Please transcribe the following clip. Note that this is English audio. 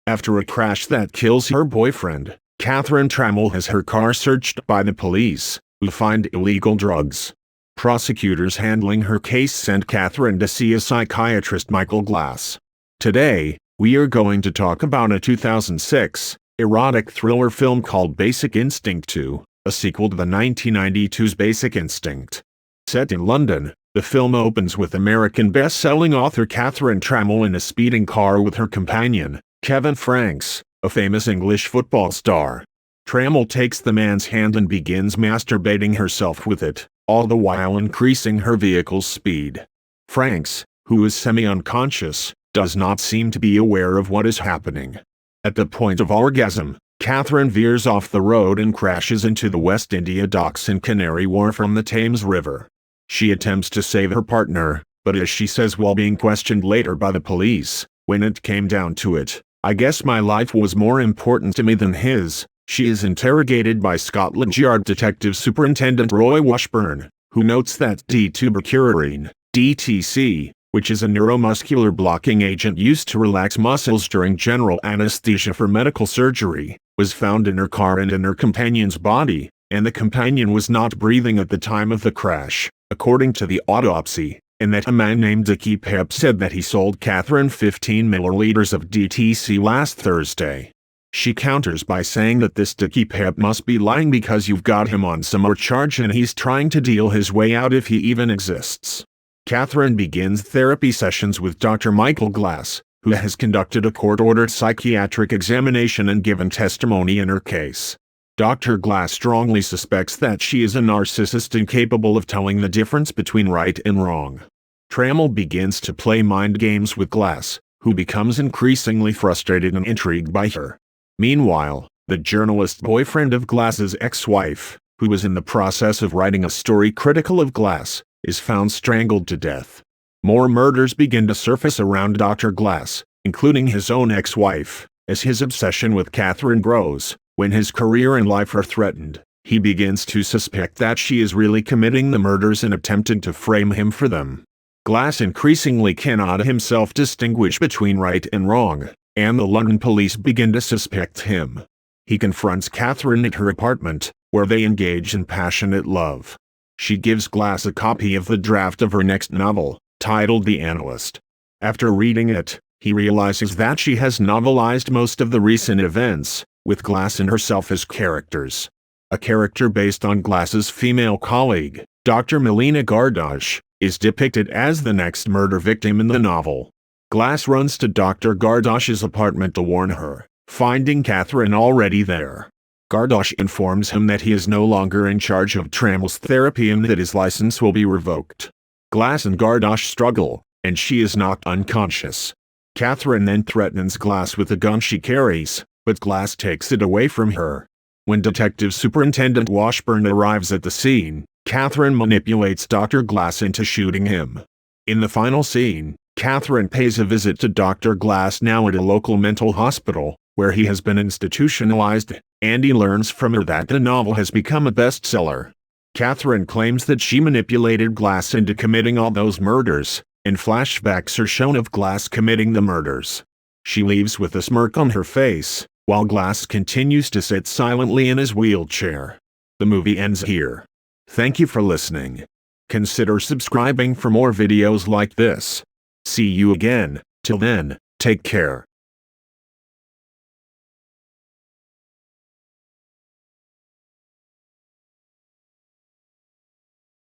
After a crash that kills her boyfriend, Catherine Tramell has her car searched by the police, who find illegal drugs. Prosecutors handling her case sent Catherine to see a psychiatrist, Michael Glass. Today, we are going to talk about a 2006 erotic thriller film called Basic Instinct 2, a sequel to the 1992's Basic Instinct. Set in London, the film opens with American best-selling author Catherine Tramell in a speeding car with her companion, Kevin Franks, a famous English football star. Tramell takes the man's hand and begins masturbating herself with it, all the while increasing her vehicle's speed. Franks, who is semi-unconscious, does not seem to be aware of what is happening. At the point of orgasm, Catherine veers off the road and crashes into the West India docks in Canary Wharf on the Thames River. She attempts to save her partner, but as she says while being questioned later by the police, "When it came down to it, I guess my life was more important to me than his." She is interrogated by Scotland Yard Detective Superintendent Roy Washburn, who notes that D-tuberculin, DTC, which is a neuromuscular blocking agent used to relax muscles during general anesthesia for medical surgery, was found in her car and in her companion's body, and the companion was not breathing at the time of the crash, according to the autopsy, and that a man named Dickie Pep said that he sold Catherine 15 milliliters of DTC last Thursday. She counters by saying that this Dickie Pep must be lying because you've got him on some more charge and he's trying to deal his way out if he even exists. Catherine begins therapy sessions with Dr. Michael Glass, who has conducted a court-ordered psychiatric examination and given testimony in her case. Dr. Glass strongly suspects that she is a narcissist incapable of telling the difference between right and wrong. Tramell begins to play mind games with Glass, who becomes increasingly frustrated and intrigued by her. Meanwhile, the journalist boyfriend of Glass's ex-wife, who was in the process of writing a story critical of Glass, is found strangled to death. More murders begin to surface around Dr. Glass, including his own ex-wife. As his obsession with Catherine grows, when his career and life are threatened, he begins to suspect that she is really committing the murders and attempting to frame him for them. Glass increasingly cannot himself distinguish between right and wrong, and the London police begin to suspect him. He confronts Catherine at her apartment, where they engage in passionate love. She gives Glass a copy of the draft of her next novel, titled The Analyst. After reading it, he realizes that she has novelized most of the recent events, with Glass and herself as characters. A character based on Glass's female colleague, Dr. Melina Gardosh, is depicted as the next murder victim in the novel. Glass runs to Dr. Gardosh's apartment to warn her, finding Catherine already there. Gardosh informs him that he is no longer in charge of Tramell's therapy and that his license will be revoked. Glass and Gardosh struggle, and she is knocked unconscious. Catherine then threatens Glass with the gun she carries, but Glass takes it away from her. When Detective Superintendent Washburn arrives at the scene, Catherine manipulates Dr. Glass into shooting him. In the final scene, Catherine pays a visit to Dr. Glass, now at a local mental hospital, where he has been institutionalized, and he learns from her that the novel has become a bestseller. Catherine claims that she manipulated Glass into committing all those murders, and flashbacks are shown of Glass committing the murders. She leaves with a smirk on her face, while Glass continues to sit silently in his wheelchair. The movie ends here. Thank you for listening. Consider subscribing for more videos like this. See you again. Till then, take care.